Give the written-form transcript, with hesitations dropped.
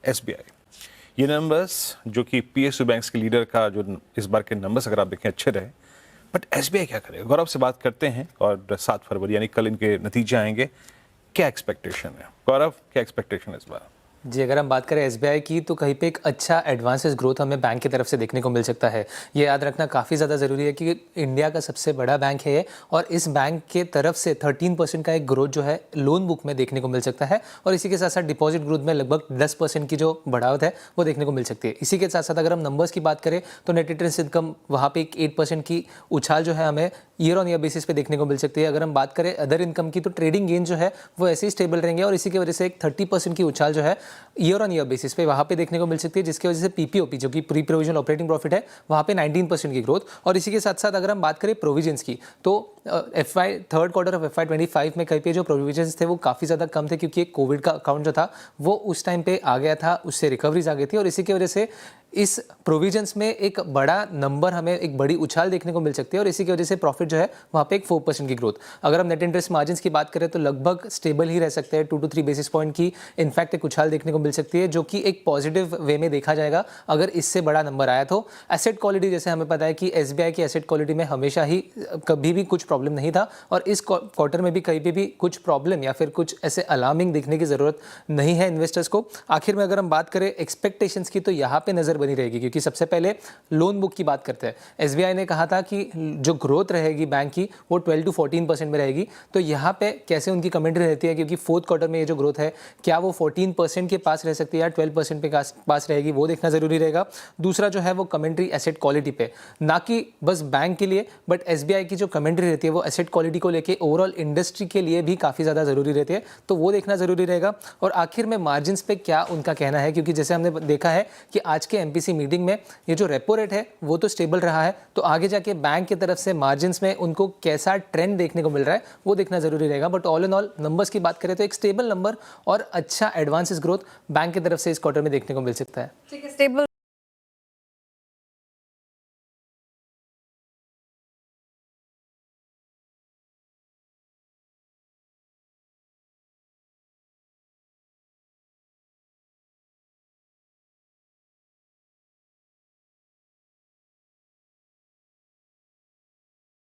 SBI. ये numbers जो कि पीएसयू बैंक्स के लीडर का जो इस बार के नंबर्स अगर आप देखें अच्छे रहे, बट एसबीआई क्या करेगा? गौरव से बात करते हैं और 7 फरवरी यानी कल इनके नतीजे आएंगे। क्या एक्सपेक्टेशन है गौरव, क्या एक्सपेक्टेशन है इस बार? जी, अगर हम बात करें एसबीआई की तो कहीं पे एक अच्छा एडवांसेस ग्रोथ हमें बैंक की तरफ से देखने को मिल सकता है। ये याद रखना काफ़ी ज़्यादा ज़रूरी है कि इंडिया का सबसे बड़ा बैंक है ये, और इस बैंक के तरफ से 13% का एक ग्रोथ जो है लोन बुक में देखने को मिल सकता है, और इसी के साथ साथ डिपॉजिट ग्रोथ में लगभग 10% की जो बढ़ावत है वो देखने को मिल सकती है। इसी के साथ साथ अगर हम नंबर्स की बात करें तो नेट इंटरेस्ट इनकम वहाँ पे एक 8% की उछाल जो है हमें ईयर ऑन ईयर बेसिस पे देखने को मिल सकती है। अगर हम बात करें अदर इनकम की तो ट्रेडिंग गेन जो है वो ऐसे ही स्टेबल रहेंगे, और इसी की वजह से एक 30% की उछाल जो है ईयर ऑन ईयर बेसिस पे वहाँ पे देखने को मिल सकती है, जिसकी वजह से पीपीओपी जो कि प्री प्रोविजनल ऑपरेटिंग प्रॉफिट है वहाँ पे 19% की ग्रोथ। और इसी के साथ साथ अगर हम बात करें प्रोविजंस की तो थर्ड क्वार्टर ऑफ FY25 में कहीं पे जो प्रोविजंस थे वो काफ़ी ज़्यादा कम थे, क्योंकि एक कोविड का अकाउंट जो था वो उस टाइम पे आ गया था, उससे रिकवरीज आ गई थी, और इसी की वजह से इस प्रोविजंस में एक बड़ा नंबर हमें एक बड़ी उछाल देखने को मिल सकती है, और इसी की वजह से प्रॉफिट जो है वहाँ पे एक 4% की ग्रोथ। अगर हम नेट इंटरेस्ट मार्जिन की बात करें तो लगभग स्टेबल ही रह सकते हैं, 2 to 3 बेसिस पॉइंट की इनफैक्ट एक उछाल देखने को मिल सकती है, जो कि एक पॉजिटिव वे में देखा जाएगा अगर इससे बड़ा नंबर आया तो। एसेट क्वालिटी, जैसे हमें पता है कि एसबीआई की एसेट क्वालिटी में हमेशा ही कभी भी कुछ प्रॉब्लम नहीं था, और इस क्वार्टर में भी कहीं पे भी कुछ प्रॉब्लम या फिर कुछ ऐसे अलार्मिंग देखने की ज़रूरत नहीं है इन्वेस्टर्स को। आखिर में अगर हम बात करें एक्सपेक्टेशंस की तो यहाँ पे नज़र बनी रहेगी, क्योंकि सबसे पहले लोन बुक की बात करते हैं। एसबीआई ने कहा था कि जो ग्रोथ रहेगी बैंक की वो 12 to 14% में रहेगी, तो यहाँ पे कैसे उनकी कमेंट्री रहती है, क्योंकि फोर्थ क्वार्टर में ये जो ग्रोथ है क्या वो 14% के पास रह सकती है या 12% के पास रहेगी, वो देखना जरूरी रहेगा। दूसरा जो है वो कमेंट्री एसेट क्वालिटी पे, ना कि बस बैंक के लिए बट एसबीआई की जो कमेंट्री रहती है वो एसेट क्वालिटी को लेके ओवरऑल इंडस्ट्री के लिए भी काफ़ी ज़्यादा ज़रूरी रहती है, तो वो देखना ज़रूरी रहेगा। और आखिर में मार्जिन पे क्या उनका कहना है, क्योंकि जैसे हमने देखा है कि आज के एमपीसी मीटिंग में ये जो रेपो रेट है वो तो स्टेबल रहा है, तो आगे जाके बैंक की तरफ से मार्जिन में उनको कैसा ट्रेंड देखने को मिल रहा है वो देखना जरूरी रहेगा। But all in all numbers की बात करें तो एक स्टेबल नंबर और अच्छा एडवांसेस ग्रोथ बैंक की तरफ से इस क्वार्टर में देखने को मिल सकता है। ठीक है, स्टेबल